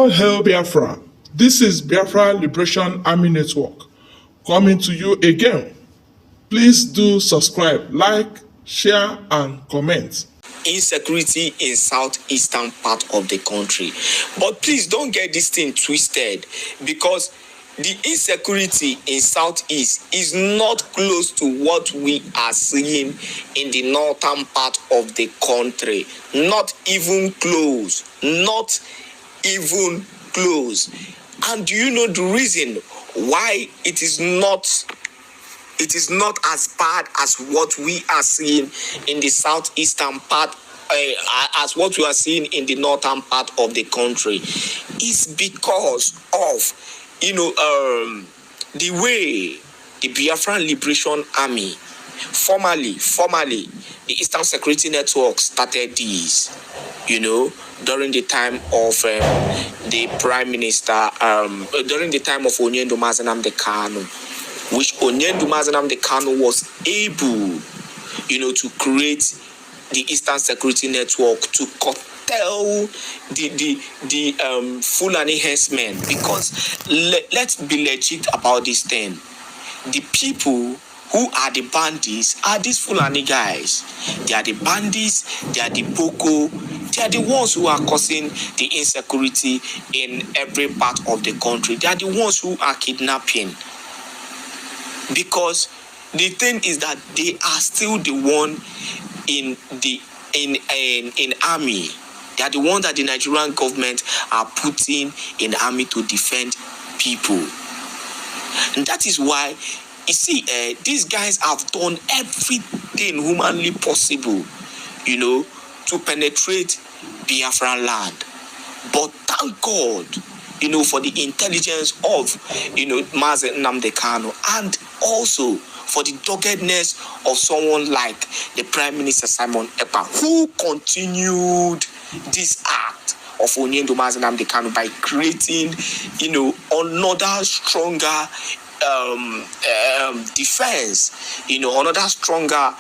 All hail Biafra. This is Biafra Liberation Army Network coming to you again. Please do subscribe, like, share, and comment. Insecurity in southeastern part of the country. But please don't get this thing twisted, because the insecurity in southeast is not close to what we are seeing in the northern part of the country. Not even close. Not even close. And do you know the reason why it is not as bad as what we are seeing in the southeastern part, as what we are seeing in the northern part of the country? Is because of the way the Biafra Liberation Army, formerly the Eastern Security Network, started this, during the time of the Prime Minister, during the time of Onyendo Mazenamde Kanu, which Onyendo Mazenamde Kanu was able, to create the Eastern Security Network to curtail the Fulani herdsmen. Because let's be legit about this thing. The people who are the bandits are these Fulani guys. They are the bandits, they are the Boko, they are the ones who are causing the insecurity in every part of the country. They are the ones who are kidnapping. Because the thing is that they are still the one in army. They are the one that the Nigerian government are putting in army to defend people. And that is why, you see, these guys have done everything humanly possible, to penetrate Biafra land. But thank God, for the intelligence of, Mazen Nnamdi Kanu, and also for the doggedness of someone like the Prime Minister Simon Ekpa, who continued this act of Onyendo Mazen Nnamdi Kanu by creating, another stronger defense, another stronger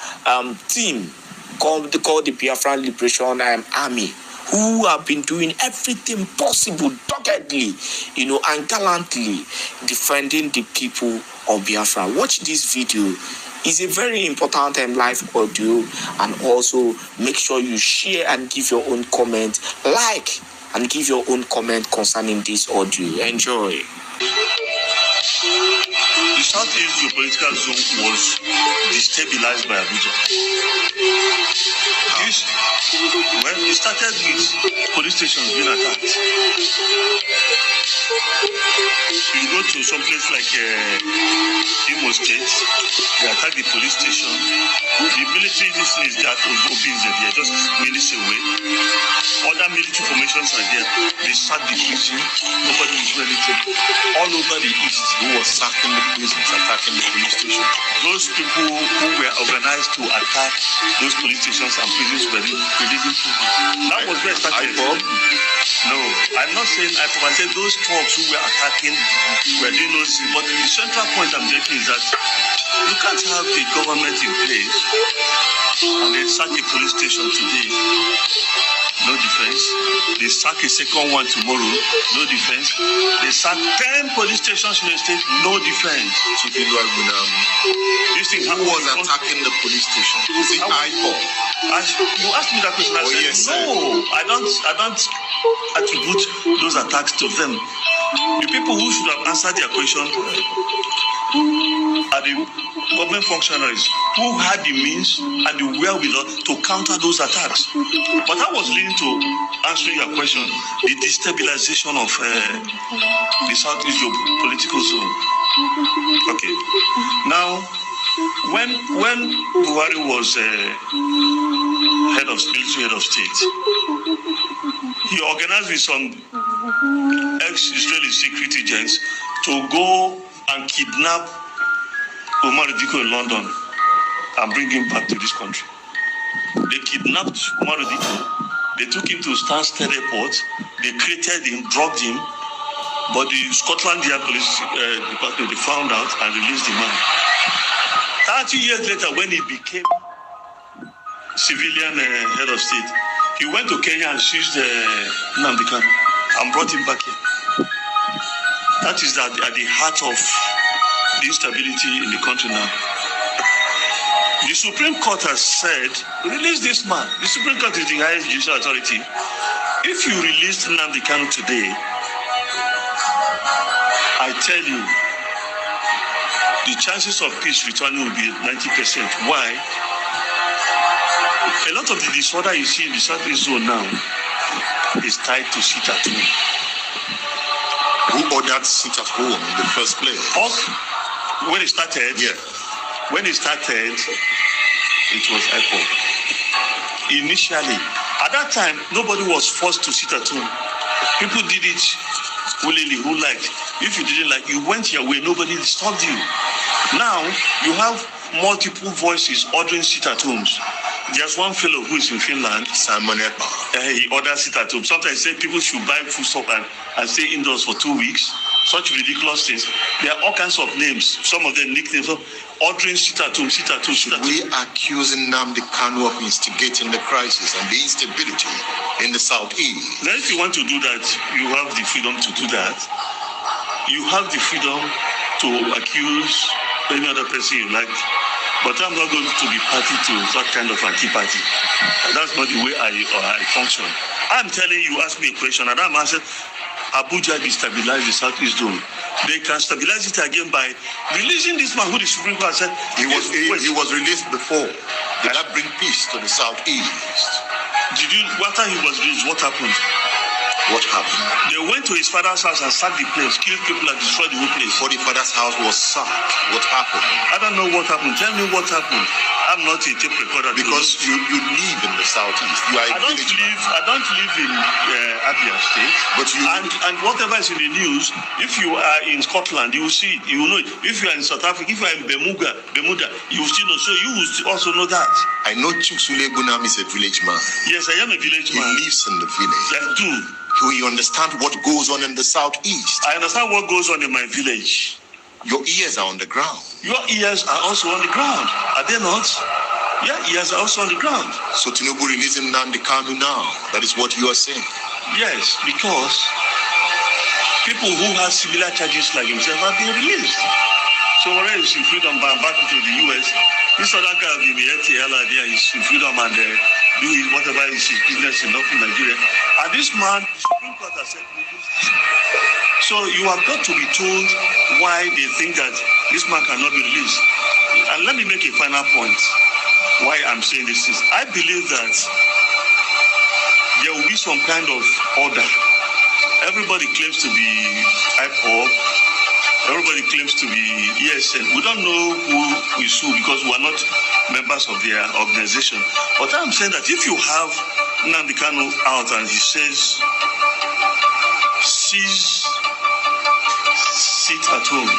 team called the Biafra Liberation Army, who have been doing everything possible doggedly, and gallantly defending the people of Biafra. Watch this video. It's a very important live audio, and also make sure you share and give your own comment, like and give your own comment concerning this audio. Enjoy. The Southeast geopolitical zone was destabilized by Abuja. It started with police stations being attacked. You go to some place like Imo State, they attack the police station. The military, this is that Obins, they are just minutes away. Other military formations are there. They sack the prison. Nobody is ready to. All over the east, who was sacking the prisons, attacking the police station. Those people who were organized to attack those police stations and prisons were releasing people. That was where it started. No, I'm not saying I said those thugs who were attacking were doing those things, but the central point I'm making is that you can't have the government in place and they sack a police station today, no defense. They sack a second one tomorrow, no defense. They sack 10 police stations in the state, no defense. This thing who was attacking the police station? Is it IPOB? You asked me that question. I said, yes, no, I don't attribute those attacks to them. The people who should have answered their question are the government functionaries who had the means and the wherewithal to counter those attacks. But that was leading to answering your question, the destabilization of the Southeast political zone. Okay. Now, when Buhari was military head of state, he organized with some ex-Israeli security agents to go and kidnap Omar Diko in London and bring him back to this country. They kidnapped Omar Diko. They took him to Stansted Airport. They created him, drugged him. But the Scotland Yard Police Department, they found out and released the man. 30 years later, when he became civilian head of state, he went to Kenya and seized Nnamdi Kanu. and brought him back here. That is at the heart of the instability in the country now. The Supreme Court has said, release this man. The Supreme Court is the highest judicial authority. If you release Nnamdi Kanu today, I tell you, the chances of peace returning will be 90%. Why? A lot of the disorder you see in the Southeast Zone now is tied to sit at home. Who ordered sit at home in the first place? When it started, When it started, it was IPOB. Initially, at that time, nobody was forced to sit at home. People did it willingly, who liked. If you didn't like, you went your way, nobody disturbed you. Now, you have multiple voices ordering sit at homes. There's one fellow who is in Finland, Simon Ekpa. He orders sit at home. Sometimes he says people should buy food stuff and stay indoors for 2 weeks. Such ridiculous things. There are all kinds of names, some of them nicknames, ordering sit at home, sit at home, sit at home. We are accusing Nnamdi Kanu of instigating the crisis and the instability in the Southeast. Now, if you want to do that, you have the freedom to do that. You have the freedom to accuse any other person you like. But I'm not going to be party to that kind of antipathy. That's not the way I function. I'm telling you, ask me a question, and I'm answering. Abuja destabilized the Southeast Zone. They can stabilize it again by releasing this man who the Supreme Court said he was released before. Did that bring peace to the Southeast? After he was released, what happened? What happened? They went to his father's house and sacked the place, killed people and destroyed the whole place. Before the father's house was sacked, what happened? I don't know what happened. Tell me what happened. I'm not a tape recorder. Because you live in the Southeast. You are I don't live in Abia State. But you and whatever is in the news, if you are in Scotland, you will see it. You will know it. If you are in South Africa, if you are in Bermuda, you will still know. So you will also know that. I know Chuksule Gunam is a village man. Yes, I am a village man. He lives in the village. I do. Do you understand what goes on in the Southeast? I understand what goes on in my village. Your ears are on the ground. Your ears are also on the ground. Are they not? Your ears are also on the ground. So Tinubu releasing Nnamdi Kanu now. That is what you are saying. Yes, because people who have similar charges like himself have been released. So whereas he's in freedom bound back into the US, this other guy of the idea is in freedom and do whatever is his business in Nigeria. And this man, the Supreme Court has said, so you have got to be told why they think that this man cannot be released. And let me make a final point why I'm saying this is, I believe that there will be some kind of order. Everybody claims to be IPOB. Everybody claims to be ESN. We don't know who is who because we are not members of their organization. But I'm saying that if you have Nnamdi Kanu out and he says, sit at home,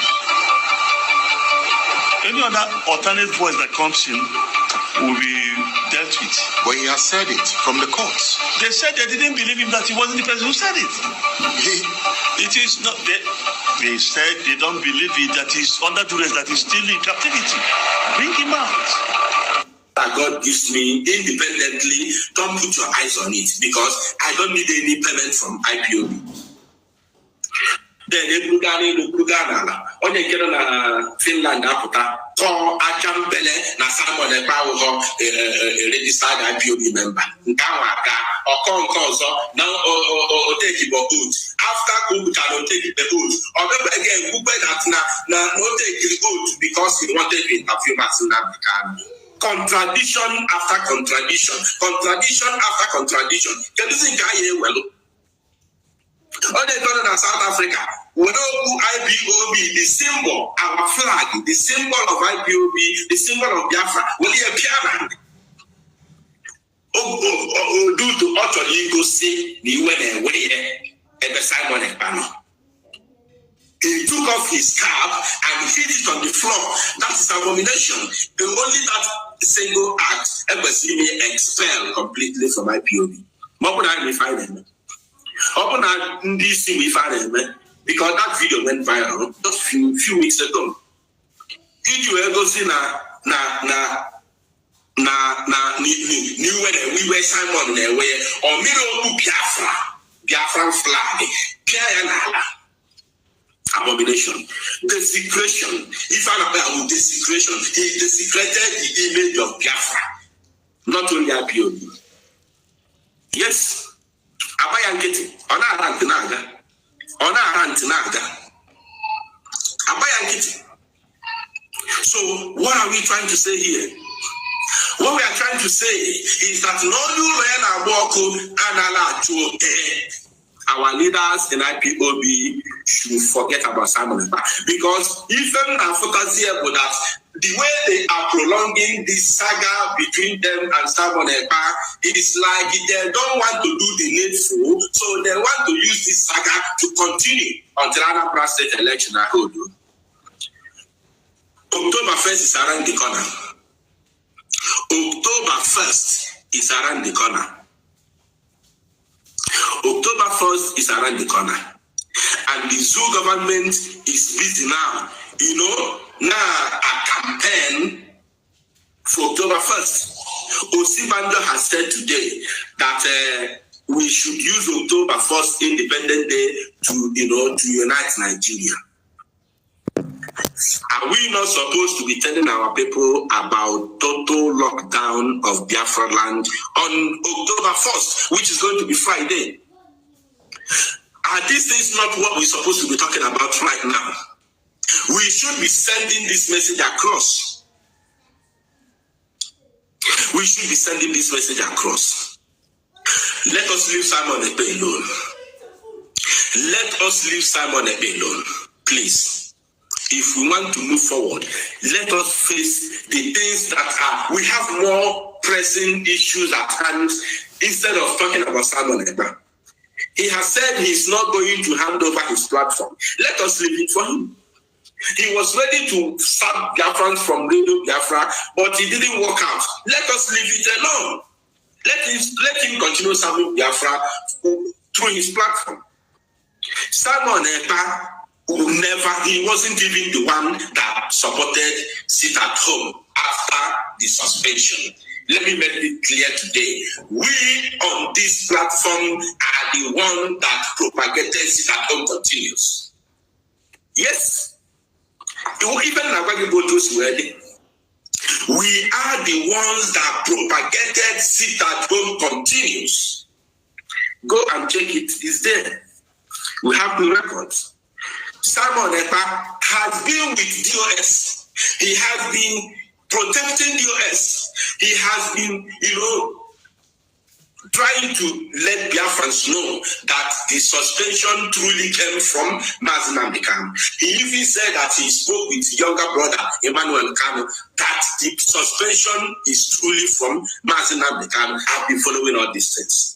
any other alternate voice that comes in will be dealt with. But he has said it from the courts. They said they didn't believe him, that he wasn't the person who said it. It is not. They said they don't believe it, that he's under duress, that he's still in captivity. Bring him out. That God gives me independently, don't put your eyes on it because I don't need any payment from IPOB. Then onye kere na Finland apụta kọọ acha mbele na Simon Ekpa ụzọ registered IPOB member nke ahụ aka ọkọ nke ọzọ na otekibo oath after Kubucha otekibo oath ọbebe again kwukwe na otekiri oath because he wanted to interview Nnamdi Kanu. Contradiction after contradiction after contradiction. Kedu nke anyị ewelu on the corner of South Africa, we know IPOB, the symbol, our flag, the symbol of IPOB, the symbol of Biafra, will be a piano. Do to utterly go see the way at the Simon Ekpa. He took off his cap and hid it on the floor. That is abomination. Only that single act ever see me expelled completely from IPOB. What would I find them? Open our DC we found because that video went viral just few weeks ago. Did you ever see new when we were Simon there where or Miro Biafra Biafran flag, abomination, desecration. If I'm about desecration, he desecrated the image of Biafra, not only IPOB. Yes, Abayanketi, Ona Arantinaga. Abayanketi. So, what are we trying to say here? What we are trying to say is that our leaders in IPOB should forget about Simon Ekpa, because even Afokazia that the way they are prolonging this saga between them and Simon Ekpa, it is like they don't want to do the needful, so they want to use this saga to continue until Anambra State election. I hold you. October 1st is around the corner. October 1st is around the corner. October 1st is around the corner. And the zoo government is busy now. Now a campaign for October 1st. Osibanjo has said today that we should use October 1st Independent Day to unite Nigeria. Are we not supposed to be telling our people about total lockdown of Biafra land on October 1st, which is going to be Friday? Are these things not what we're supposed to be talking about right now? We should be sending this message across. We should be sending this message across. Let us leave Simon Ekpa alone. Let us leave Simon Ekpa alone, please. If we want to move forward, let us face the things that we have more pressing issues at hand instead of talking about Simon Ekpa. He has said he's not going to hand over his platform. Let us leave it for him. He was ready to start Biafrans from Radio Biafra, but it didn't work out. Let us leave it alone. Let him continue serving Biafra through his platform. Simon Ekpa he wasn't even the one that supported sit at home after the suspension. Let me make it clear today. We on this platform are the one that propagated sit at home continues. Yes. Even Nagwagiboto's wedding. We are the ones that propagated sit at home continues. Go and check it. It's there. We have the records. Simon Ekpa has been with DOS. He has been protecting DOS. He has been, trying to let Biafrans know that the suspension truly came from Mazi Nnamdi Kanu. He even said that he spoke with younger brother Emmanuel Kanu that the suspension is truly from Mazi Nnamdi Kanu. I've been following all these things.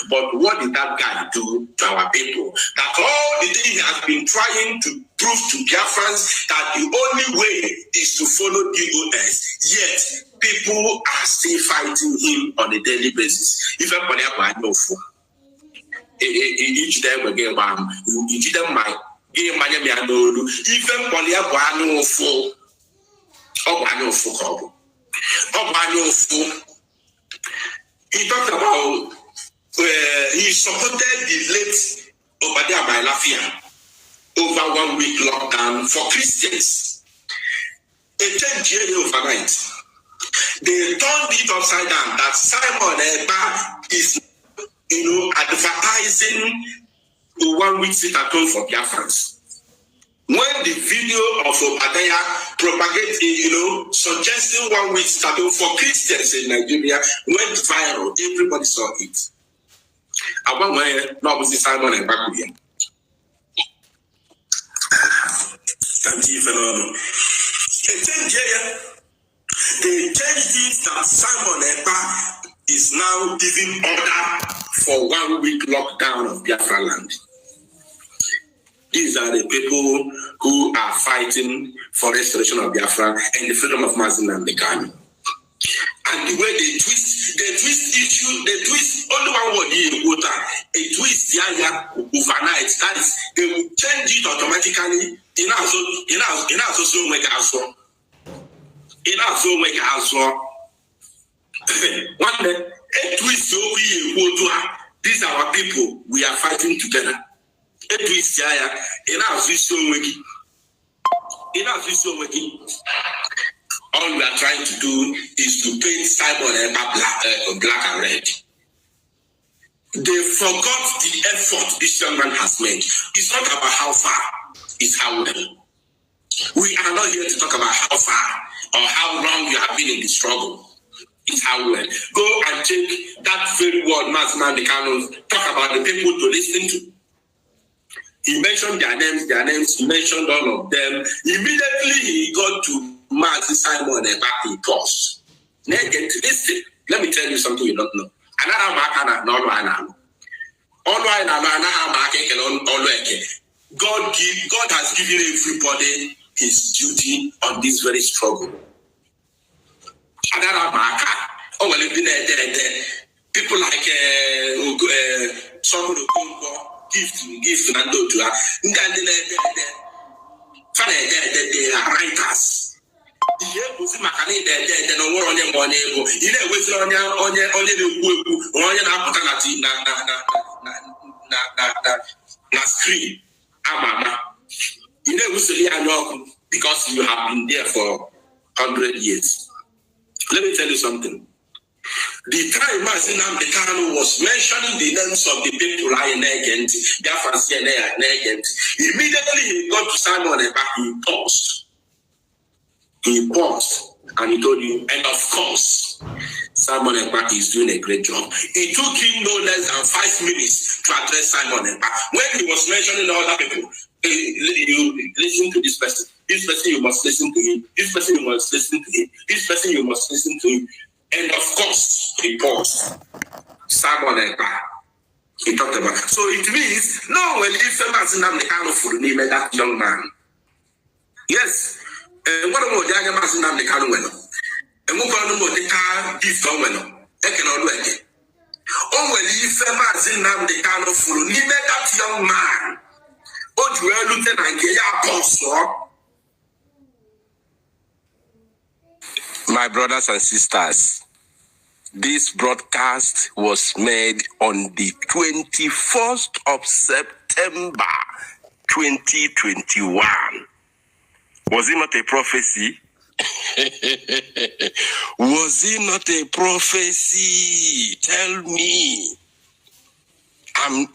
But what did that guy do to our people? That all the thing he has been trying to prove to Biafrans that the only way is to follow DOS. Yet people are still fighting him on a daily basis. If I'm each day we get bam, each them my game mania me anolu. If I'm he talked about he supported the late Obadiah Biafra over 1 week lockdown for Christians. It changed overnight. They turned it upside down that Simon Ekpa is, advertising the 1 week sit at home for Biafrans. When the video of Obadiah propagated, suggesting 1 week sit at home for Christians in Nigeria went viral, everybody saw it. I want my no was Simon Ekpa again. Can't even they changed it that Simon Ekpa is now giving order for 1 week lockdown of Biafra land. These are the people who are fighting for restoration of Biafra and the freedom of Mazi Nnamdi Kanu. And the way they twist issue, they twist only one word in quota, a twist overnight. That is, they will change it automatically. In one day, a twist over quota, These are our people. We are fighting together. All we are trying to do is to paint Simon black and red. They forgot the effort this young man has made. It's not about how far, it's how well. We are not here to talk about how far or how long you have been in the struggle. It's how well. Go and check that very word Mazina Dekano talk about the people to listen to. He mentioned their names, he mentioned all of them. Immediately he got to Mazi Simon and back in course. Listen, let me tell you something you don't know. God has given everybody his duty on this very struggle. People like some gift and do to they are writers. Because you have been there for 100 years. Let me tell you something. The time Mazinam Dekano was mentioning the names of the people lying agent, Biafra agent, immediately he got to Simon and back, he paused. He paused and he told you, and of course, Simon Ekpa is doing a great job. It took him no less than 5 minutes to address Simon Ekpa. When he was mentioning other people, you listen to this person. This person you must listen to him. This person you must listen to him. This person you must listen to him. And of course, he paused. Simon Ekpa. He talked about. So it means no when if a man in the kind of food name that young man. Yes. And what about the young man in the kind of winner? And what about the car gift on winner? I cannot do it. Oh, well, if a man in the kind of food name that young man. But you are looking at the apostle. My brothers and sisters, this broadcast was made on the 21st of September, 2021. Was it not a prophecy? Was it not a prophecy? Tell me. I'm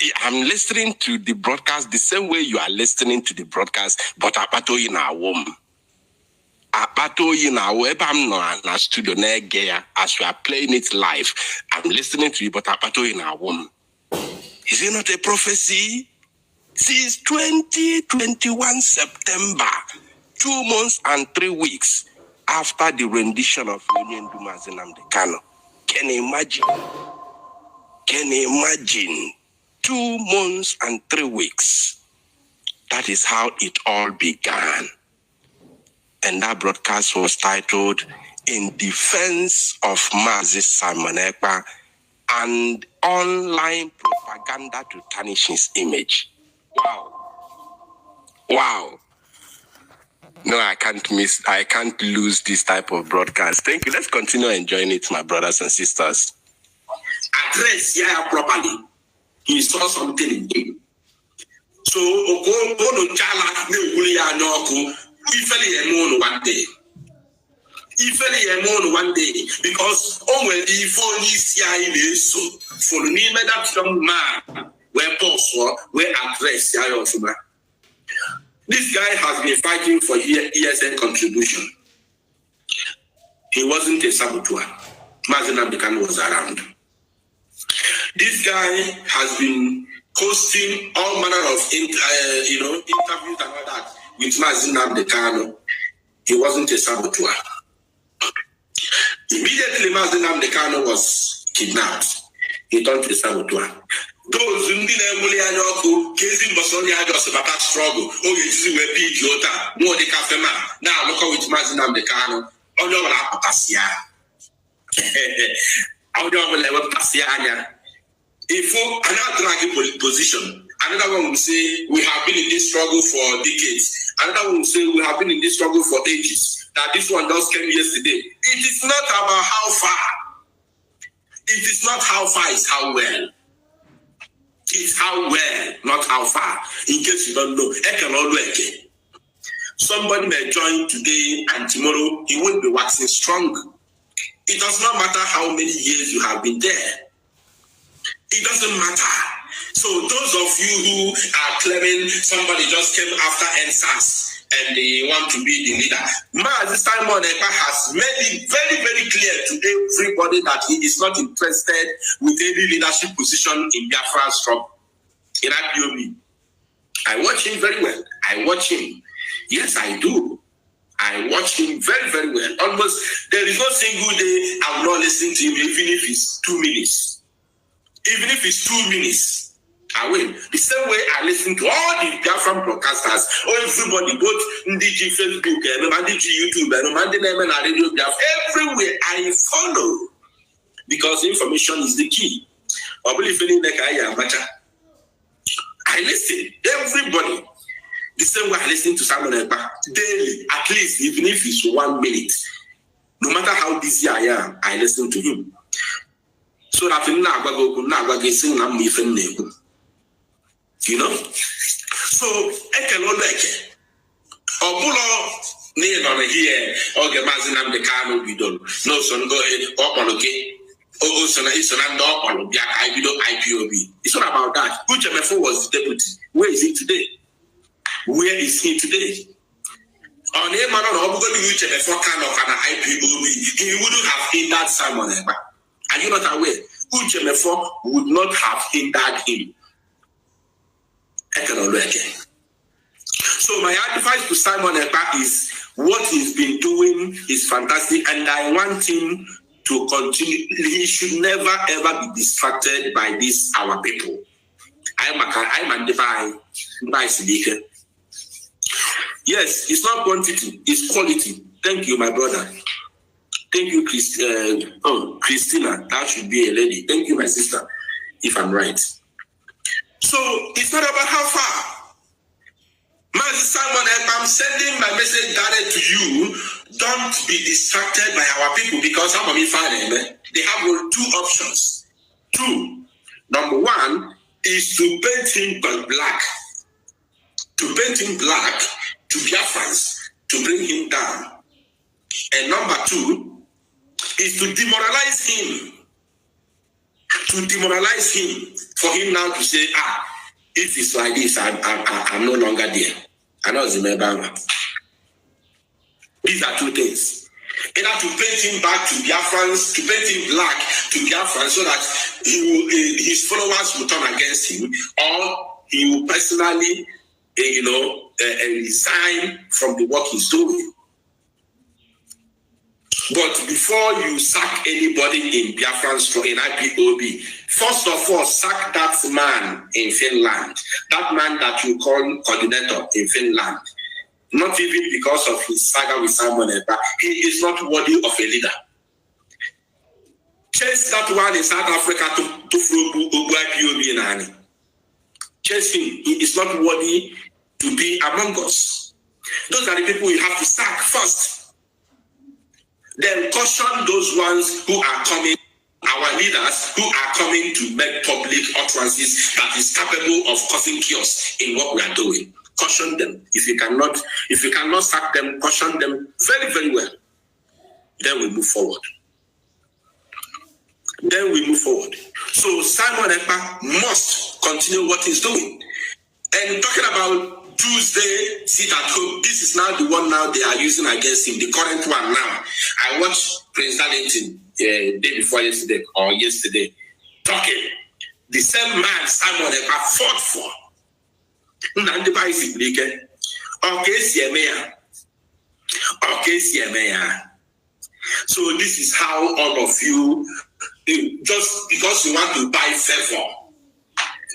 listening to the broadcast the same way you are listening to the broadcast, but apato in our womb. Apato in our web, I'm not in a studio as we are playing it live. I'm listening to you, but apato in our womb. Is it not a prophecy? Since 2021 September, 2 months and 3 weeks after the rendition of Union Dumas in Amdekano. Can you imagine? Can you imagine? 2 months and 3 weeks. That is how it all began. And that broadcast was titled In Defense of Mazi Simon Ekpa and Online Propaganda to Tarnish His Image. Wow. No, I can't lose this type of broadcast. Thank you. Let's continue enjoying it, my brothers and sisters. Address Yaya properly. He saw something in him. So, one day, because when the phone is so for the name that young man, where possible, where address Yaya. This guy has been fighting for years and contribution. He wasn't a saboteur. Mazi Nnamdi was around. This guy has been hosting all manner of interviews and all that with Mazi Nnamdi. He wasn't a saboteur. Immediately Mazi Nnamdi was kidnapped. He turned to a saboteur. Those who didn't know Casey was only just about struggle. Oh, you see where Piota, more the cafe man. Now look how it's Mazi Nnamdi. On your lap, Passia. How do you level Passia? If another position, another one will say we have been in this struggle for decades. Another one will say we have been in this struggle for ages. Now this one just came yesterday. It is not about how far. It is not how far, it's how well. It's how well, not how far. In case you don't know, somebody may join today and tomorrow he will be waxing strong. It does not matter how many years you have been there. It doesn't matter. So those of you who are claiming somebody just came after NSAS and they want to be the leader, Mazi Simon Ekpa has made it very, very clear to everybody that he is not interested with any leadership position in Biafra struggle. In IPOB. I watch him very well. I watch him. Yes, I do. I watch him very, very well. Almost, there is no single day I will not listen to him, even if it's 2 minutes. Even if it's 2 minutes, I will. The same way I listen to all the Biafran broadcasters, or everybody, both NDG Facebook, NDG YouTube, Radio Biafra, everywhere I follow. Because information is the key. I believe in I listen, everybody. The same way I listen to Simon Ekpa daily, at least, even if it's 1 minute. No matter how busy I am, I listen to him. So that you know? So I can like Obulo near here, or the Mazinam the Kano Bidon. No son go ahead, okay. Oh, so it's an under IPOB. It's not about that. Uchemefo was the deputy. Where is he today? Where is he today? On a man on Uchemefo kind of an IPOB, he wouldn't have hindered Simon Ekpa. Are you not aware? Uchemefo would not have hindered him. So my advice to Simon Ekpa is what he's been doing is fantastic, and I want him to continue. He should never ever be distracted by this our people. I'm divine. Yes, it's not quantity, it's quality. Thank you, my brother. Thank you, Christina. That should be a lady. Thank you, my sister, if I'm right. So it's not about how far. Master Simon, I'm sending my message direct to you. Don't be distracted by our people, because some of you find them. They have 2 options. 2. Number 1 is to paint him black. To paint him black to Biafrans, to bring him down. And number 2 is to demoralize him. To demoralize him, for him now to say, if it's like this, I'm no longer there. I know Zimbabwe. These are 2 things. Either to paint him back to Biafrans, to paint him black to Biafrans, so that his followers will turn against him, or he will personally, resign from the work he's doing. But before you sack anybody in Biafrans in IPOB, first of all, sack that man in Finland. That man that you call coordinator in Finland. Not even because of his saga with Simon Ekpa. He is not worthy of a leader. Chase that one in South Africa to IPOB in Ani. Chase him. He is not worthy to be among us. Those are the people you have to sack first. Then caution those ones who are coming, our leaders who are coming to make public utterances that is capable of causing chaos in what we are doing. Caution them. If you cannot sack them, caution them very, very well. Then we move forward. So Simon Ekpa must continue what he's doing. And talking about Tuesday, sit at home. This is now the one now they are using against him, the current one now. I watched Prince Darlington day before yesterday or yesterday talking. The same man Simon Ekpa fought for. So this is how all of you, just because you want to buy favor,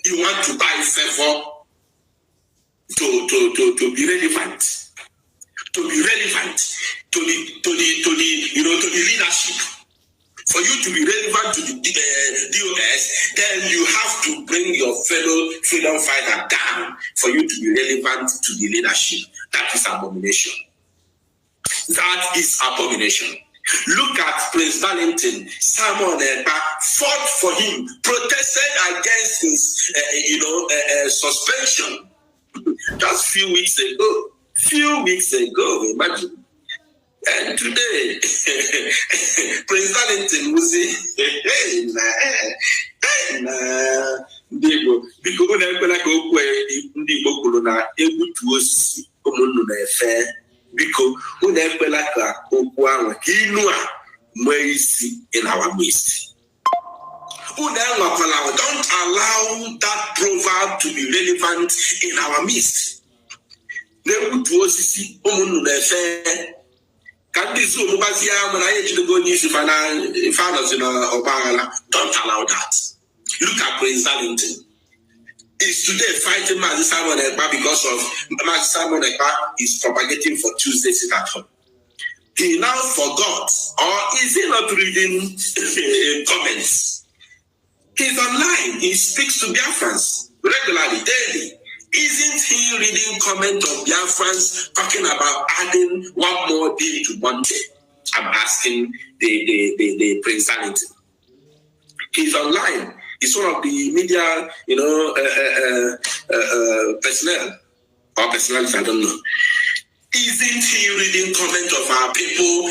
to be relevant, to the leadership. For you to be relevant to the DOS, then you have to bring your fellow freedom fighter down for you to be relevant to the leadership. That is abomination. Look at Prince Darlington. Simon Ekpa fought for him, protested against his, suspension just few weeks ago. Imagine. And today, Prince Darlington was ndị Igbo biko unu ekwela ka okwu ndị Igbo kwuru na egbutu osisi ụmụnnu na-efe. Biko unu ekwela ka okwu ahụ ka inu a nwee isi in our midst. Unu enwekwala, don't allow that proverb to be relevant in our midst. Na-egbutu osisi ụmụnnu na-efe. Don't allow that. Look at Prince Darlington. Is today fighting Mazi Simon Ekpa because of Mazi Simon Ekpa is propagating for Tuesday sit at home. He now forgot, or is he not reading comments? He's online. He speaks to Biafrans regularly, daily. Isn't he reading comments of Biafrans talking about adding one more day to one day? I'm asking the Prince Darlington. He's online. He's one of the media, personnel or personalities, I don't know. Isn't he reading comments of our people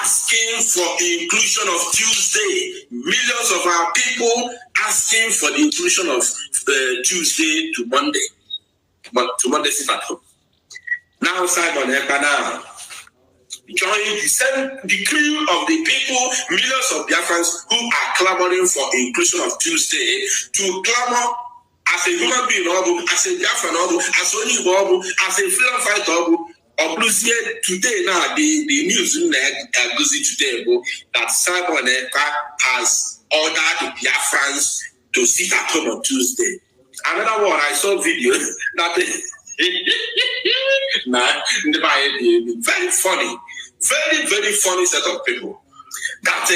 asking for the inclusion of Tuesday? Millions of our people asking for the inclusion of Tuesday to Monday. But to Monday sit at home. Now Simon Ekpa now join the crew of the people, millions of Biafrans who are clamoring for inclusion of Tuesday, to clamor as a human being, as a Biafran, as only as a freedom fighter. Today now the news goes today that Simon Ekpa has ordered the Biafrans to sit at home on Tuesday. Another one, I saw video that very funny, very, very funny set of people. That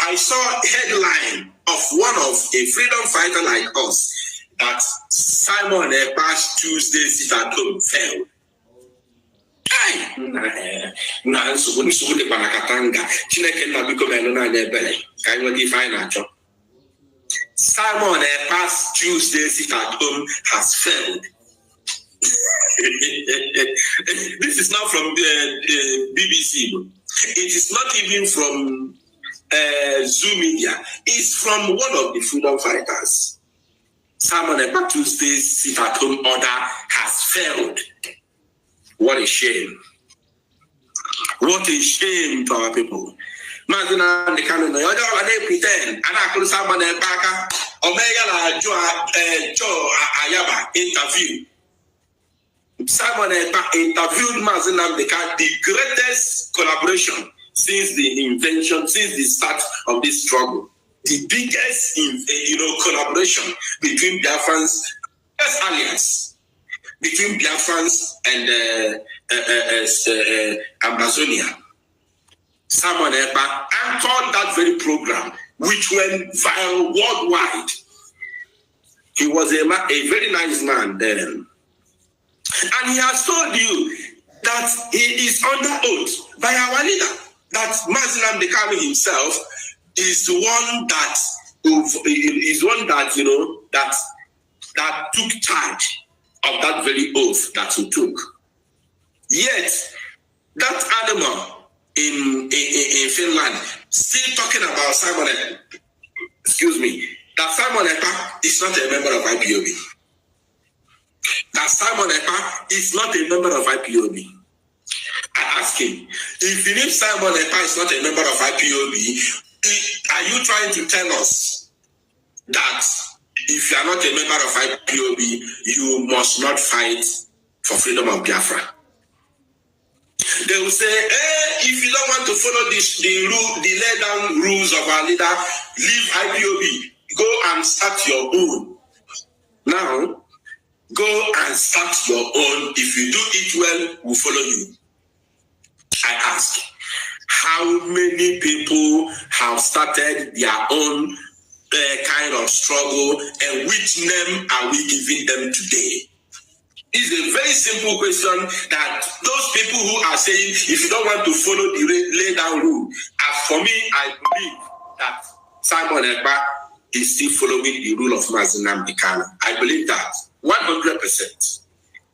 I saw headline of one of a freedom fighter like us that Simon Ekpa's Tuesday sit at home failed. Simon Ekpa's Tuesday sit at home has failed. This is not from the BBC. It is not even from Zoom Media. It's from one of the freedom fighters. Simon Ekpa Tuesday sit at home order has failed. What a shame. What a shame to our people. Mazina the canon, they pretend, and I could Simon Ekpa Omega Joe Ayaba interview. Simon Ekpa interviewed Mazina the greatest collaboration since the invention, since the start of this struggle. The biggest collaboration between Biafrans, best alliance between Biafrans and Amazonia. Simon Ekpa anchored that very program, which went viral worldwide. He was a very nice man then. And he has told you that he is under oath by our leader, that Mazinam Dekano himself is the one that that took charge of that very oath that he took. Yet, that animal in Finland still talking about Simon Ekpa, that Simon Ekpa is not a member of IPOB. That Simon Ekpa is not a member of IPOB. I ask him, if you believe Simon Ekpa is not a member of IPOB, are you trying to tell us that if you are not a member of IPOB, you must not fight for freedom of Biafra? They will say, if you don't want to follow the laid down rules of our leader, leave IPOB. Go and start your own. Now, go and start your own. If you do it well, we'll follow you. I ask, how many people have started their own kind of struggle, and which name are we giving them today? It's a very simple question that those people who are saying, if you don't want to follow the lay down rule, as for me, I believe that Simon Ekpa is still following the rule of Mazi Nnamdi Kanu. I believe that 100%.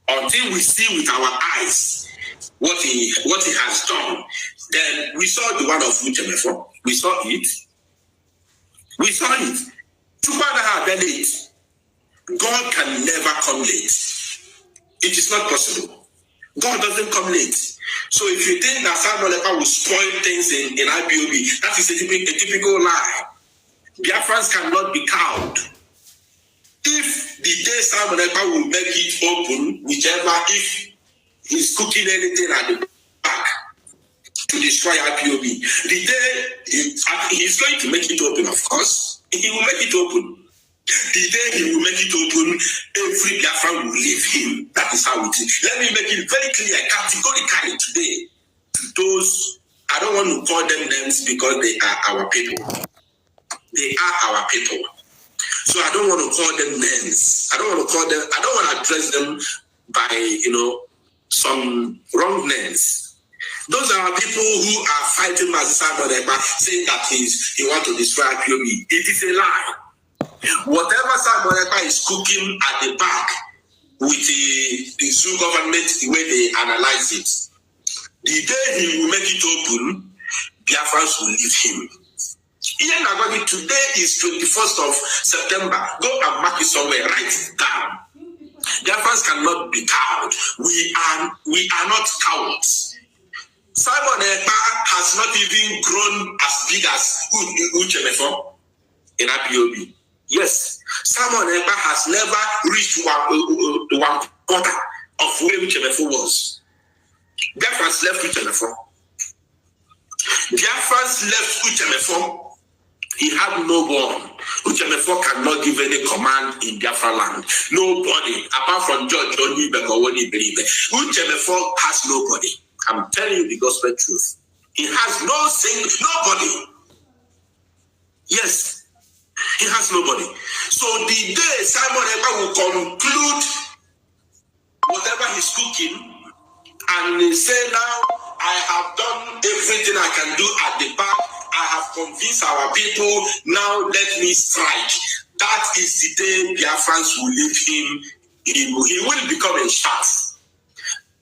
Until we see with our eyes what he has done, then we saw the one of Uchemefo. We saw it. We saw it. God can never come late. It is not possible. God doesn't come late. So if you think that Simon Ekpa will spoil things in IPOB, that is a typical lie. Biafrans cannot be cowed. If the day Simon Ekpa will make it open, whichever, if he's cooking anything at the back to destroy IPOB, the day he's going to make it open, of course, he will make it open. The day he will make it open, every Biafran will leave him. That is how it is. Let me make it very clear, categorically today, to those, I don't want to call them names because they are our people. They are our people. So I don't want to call them names. I don't want to address them by, some wrong names. Those are people who are fighting Mazi Simon Ekpa, saying that he wants to destroy IPOB. It is a lie. Whatever Simon Ekpa is cooking at the back with the Zoo government, the way they analyze it, the day he will make it open, Biafrans will leave him. Today is 21st of September. Go and mark it somewhere. Write it down. Biafrans cannot be cowed. We are not cowards. Simon Ekpa has not even grown as big as Uchemefo in IPOB. Yes, Simon Ekpa has never reached one quarter of where Uchemefo was. Biafrans left Uchemefo. He had no one. Uchemefo cannot give any command in Biafra land. Nobody, apart from George Onibekowoni Beribe. Uchemefo has nobody. I'm telling you the gospel truth. He has nobody. Yes, he has nobody. So the day Simon Ekpa will conclude whatever he's cooking and say, now I have done everything I can do at the back. I have convinced our people. Now let me strike. That is the day Biafrans will leave him. He will become a chaff.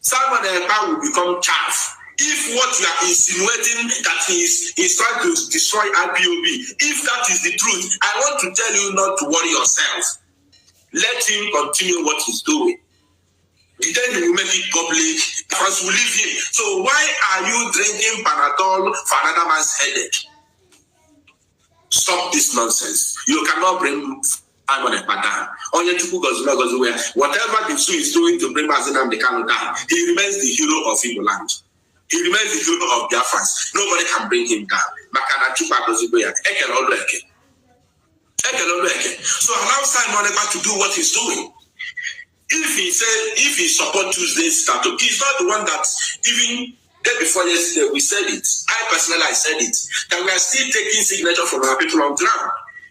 Simon Ekpa will become chaff. If what you are insinuating that he's trying to destroy IPOB, if that is the truth, I want to tell you not to worry yourself. Let him continue what he's doing. The day he will make it public, Biafrans will leave him. So why are you drinking Panadol for another man's headache? Stop this nonsense. You cannot bring Simon Ekpa down. Whatever the Zoo is doing to bring Mazi Nnamdi Kanu down, he remains the hero of Igbo land. He remains the hero of Biafrans. Nobody can bring him down. So allow Simon Ekpa to do what he's doing. If he support Tuesday's statue, he's not the one that even day before yesterday we said it. I said it, that we are still taking signature from our people on ground.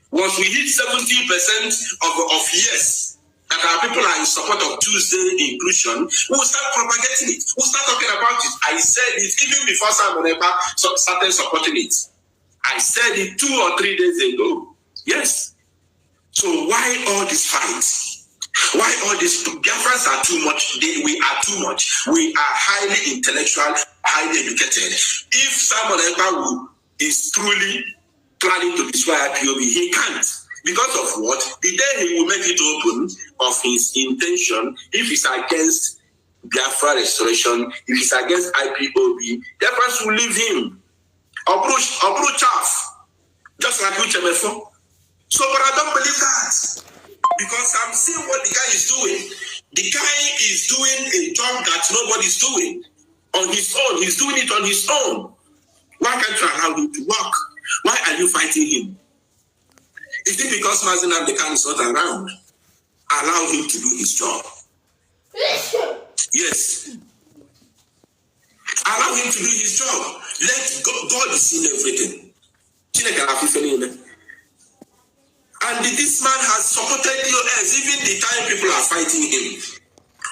Once we hit 70% of yes, that our people are in support of Tuesday inclusion, we will start propagating it. We'll start talking about it. I said it even before Simon Ekpa started supporting it. I said it 2 or 3 days ago. Yes. So why all this fight? Why all this? Biafrans are too much. We are too much. We are highly intellectual, highly educated. If Simon Ekpa is truly planning to destroy IPOB, he can't. Because of what? The day he will make it open of his intention, if it's against Biafra restoration, if it's against IPOB, Biafrans will leave him. Approach chaff. Just like Uchemefo. So, but I don't believe that. Because I'm seeing what the guy is doing. The guy is doing a job that nobody's doing on his own. He's doing it on his own. Why can't you allow him to work? Why are you fighting him? Is it because Mazi Nnamdi Kanu is not around? Allow him to do his job. Yes. Allow him to do his job. Let God is in everything. And this man has supported your ass, even the time people are fighting him.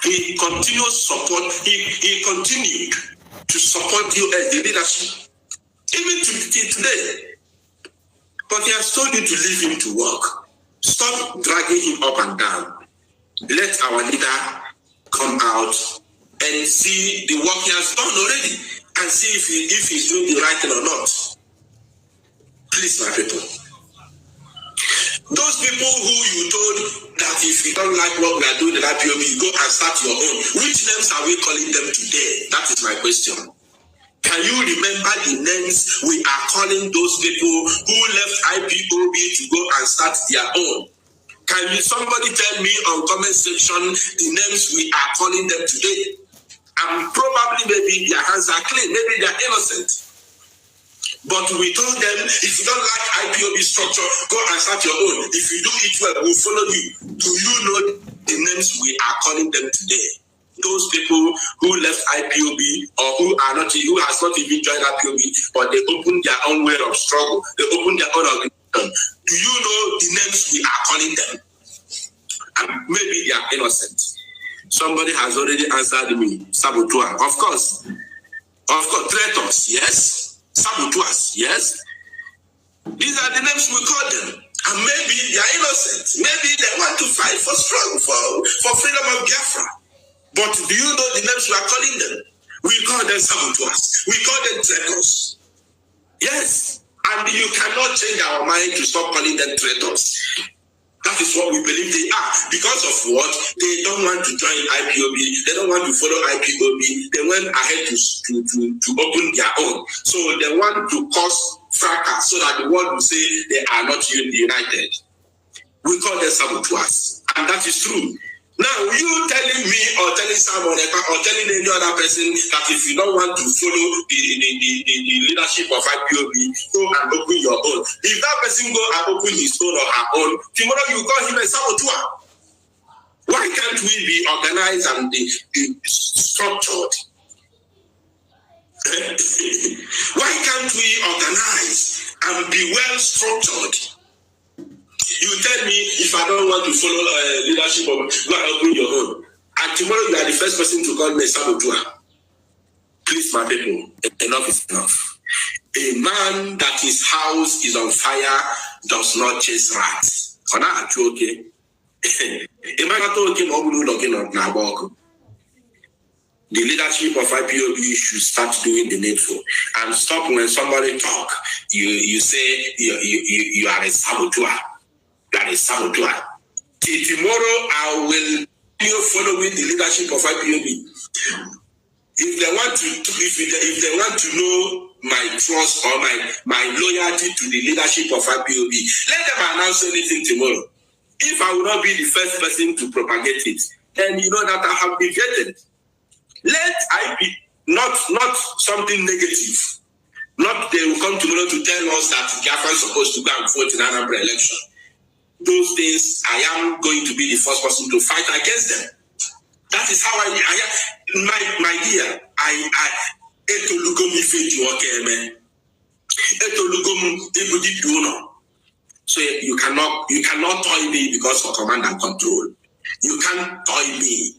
He continued to support US, the leadership, even to today. But he has told you to leave him to work. Stop dragging him up and down. Let our leader come out and see the work he has done already and see if he's doing the right thing or not. Please, my people. Those people who you told that if you don't like what we are doing in IPOB, you go and start your own. Which names are we calling them today? That is my question. Can you remember the names we are calling those people who left IPOB to go and start their own? Can somebody tell me on comment section the names we are calling them today? And probably maybe their hands are clean, maybe they are innocent. But we told them, if you don't like IPOB structure, go and start your own. If you do it well, we'll follow you. Do you know the names we are calling them today? Those people who left IPOB or who has not even joined IPOB, but they opened their own way of struggle. They opened their own organization. Do you know the names we are calling them? And maybe they are innocent. Somebody has already answered me. Saboteur. Of course. Traitors, yes. Saboteurs, yes. These are the names we call them. And maybe they are innocent. Maybe they want to fight for struggle, for freedom of Biafra. But do you know the names we are calling them? We call them saboteurs. We call them traitors. Yes. And you cannot change our mind to stop calling them traitors. That is what we believe they are. Because of what? They don't want to join IPOB. They don't want to follow IPOB. They went ahead to open their own. So they want to cause fracas so that the world will say they are not united. We call them saboteurs. And that is true. Now, you telling me or telling someone or telling any other person that if you don't want to follow the leadership of IPOB, go and open your own. If that person go and open his own or her own, tomorrow you call him a saboteur. Why can't we be organized and structured? Why can't we organize and be well structured? You tell me if I don't want to follow leadership, go and open your own. And tomorrow you are the first person to call me a saboteur. Please, my people, enough is enough. A man that his house is on fire does not chase rats. Okay? The leadership of IPOB should start doing the needful and stop when somebody talk. You say you are a saboteur. That is saboteur. Till tomorrow, I will follow with the leadership of IPOB. If they want to know my trust or my loyalty to the leadership of IPOB, let them announce anything tomorrow. If I will not be the first person to propagate it, then you know that I have deviated. Let IP not something negative. Not they will come tomorrow to tell us that Biafra is supposed to go and vote in Anambra election. Those things, I am going to be the first person to fight against them. That is how I my dear, so you cannot toy me because of command and control. You can't toy me.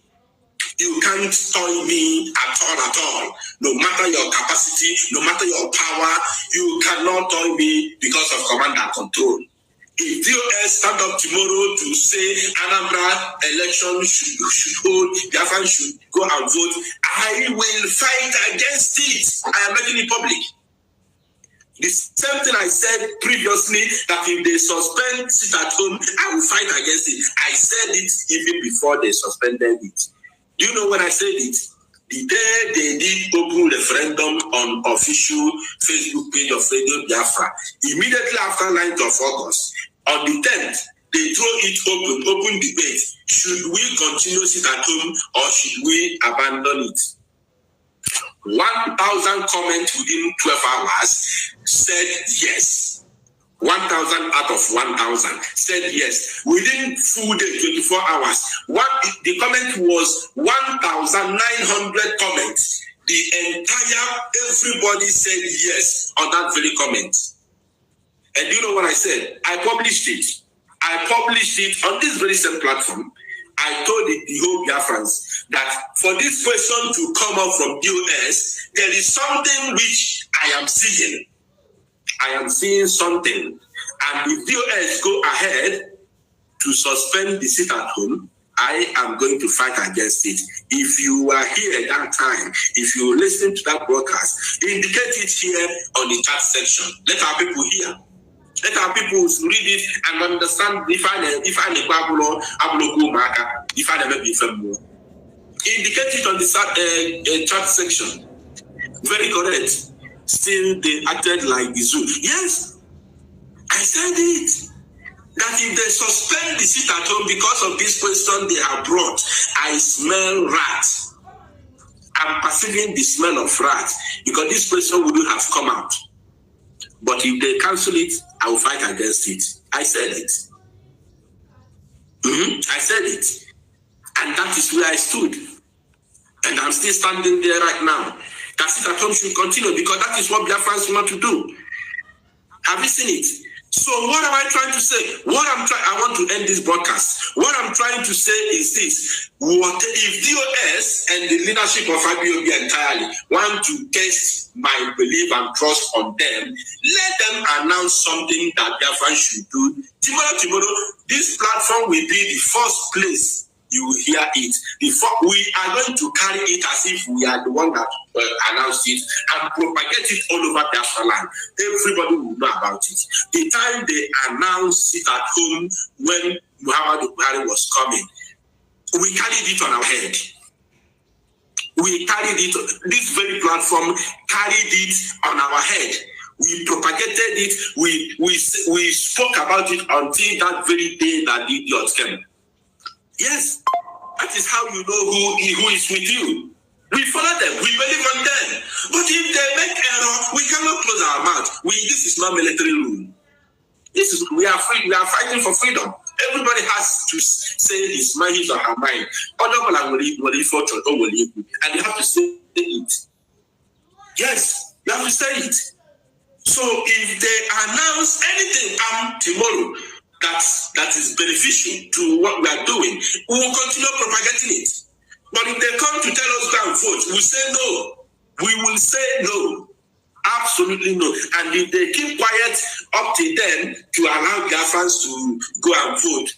You can't toy me at all. No matter your capacity, no matter your power, you cannot toy me because of command and control. If DOS stand up tomorrow to say Anambra election should hold, Biafra should go and vote, I will fight against it. I am making it public. The same thing I said previously, that if they suspend sit at home, I will fight against it. I said it even before they suspended it. Do you know when I said it? The day they did open referendum on official Facebook page of Radio Biafra, immediately after 9th of August, on the 10th, they throw it open debate. Should we continue sit at home or should we abandon it? 1,000 comments within 12 hours said yes. 1,000 out of 1,000 said yes. Within full day, 24 hours, the comment was 1,900 comments. Everybody said yes on that very comment. And do you know what I said? I published it. I published it on this very same platform. I told the whole Biafrans that for this question to come up from US, there is something which I am seeing. I am seeing something. And if US go ahead to suspend the sit at home, I am going to fight against it. If you were here at that time, if you listen to that broadcast, indicate it here on the chat section. Let our people hear. Let our people read it and understand if I indicate it on the chat section. Very correct. Still, they acted like the zoo. Yes, I said it. That if they suspend the sit at home because of this question they have brought, I smell rats. I'm perceiving the smell of rats because this question wouldn't have come out. But if they cancel it, I will fight against it. I said it. I said it. And that is where I stood. And I'm still standing there right now. That sit at home should continue because that is what Biafrans want to do. Have you seen it? So what am I trying to say? I want to end this broadcast. What I'm trying to say is this. If DOS and the leadership of IPOB entirely want to test my belief and trust on them, let them announce something that Biafran should do. Tomorrow, this platform will be the first place you will hear it. We are going to carry it as if we are the one that announced it and propagate it all over Biafra land. Everybody will know about it. The time they announced it at home when Muhammadu Buhari was coming, we carried it on our head. We carried it, this very platform carried it on our head. We propagated it, we spoke about it until that very day that the idiots came. Yes, that is how you know who is with you. We follow them, we believe on them. But if they make error, we cannot close our mouth. This is not military rule. We are free, we are fighting for freedom. Everybody has to say his mind, his or her mind. And you have to say it. Yes, you have to say it. So if they announce anything tomorrow that is beneficial to what we are doing, we will continue propagating it. But if they come to tell us go and vote, we say no. We will say no. Absolutely no. And if they keep quiet up to then to allow Biafrans to go and vote,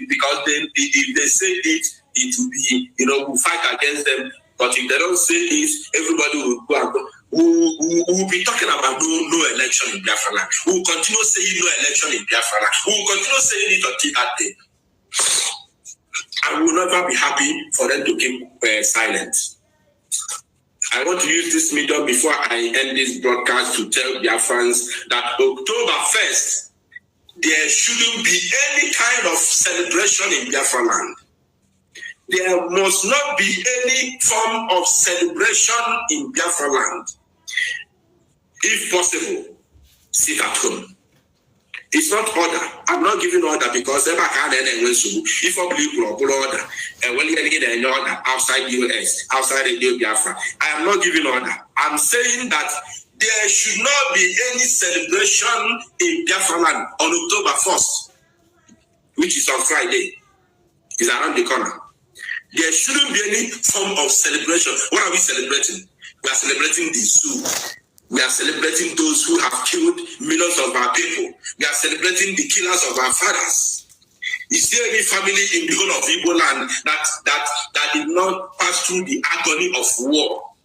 because if they say it will be, we'll fight against them. But if they don't say it, everybody will go and vote. We'll be talking about no election in Biafra land. We'll continue saying no election in Biafra land. We'll continue saying it until that day. I will never be happy for them to keep silent. I want to use this medium before I end this broadcast to tell Biafrans that October 1st, there shouldn't be any kind of celebration in Biafra land. There must not be any form of celebration in Biafra land. If possible, sit at home. It's not order. I'm not giving order because if I believe order, and when you get an order outside US, outside the Biafra, I am not giving order. I'm saying that there should not be any celebration in Biafra land on October 1st, which is on Friday. It's around the corner. There shouldn't be any form of celebration. What are we celebrating? We are celebrating the zoo. We are celebrating those who have killed millions of our people. We are celebrating the killers of our fathers. Is there any family in the whole of Igbo land that did not pass through the agony of war?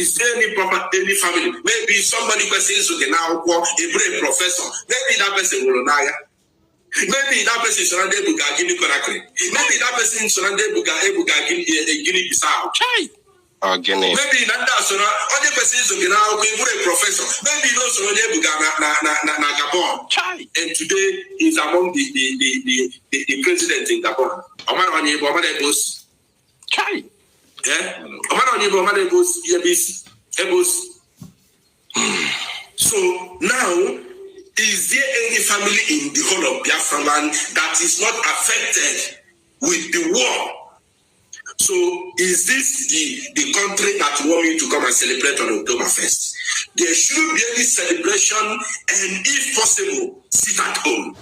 Is there any family? Maybe somebody says now a brave professor. Maybe that person will not. Maybe that person is surrounded with Guinea Conakry. Maybe that person is surrounded with Guinea Bissau. Guinea. Maybe that other person is a professor. Maybe not surrounded with Gabon. And today is among the president in Gabon. So now, is there any family in the whole of Biafra land that is not affected with the war? So is this the country that you want me to come and celebrate on October 1st? There shouldn't be any celebration, and if possible, sit at home.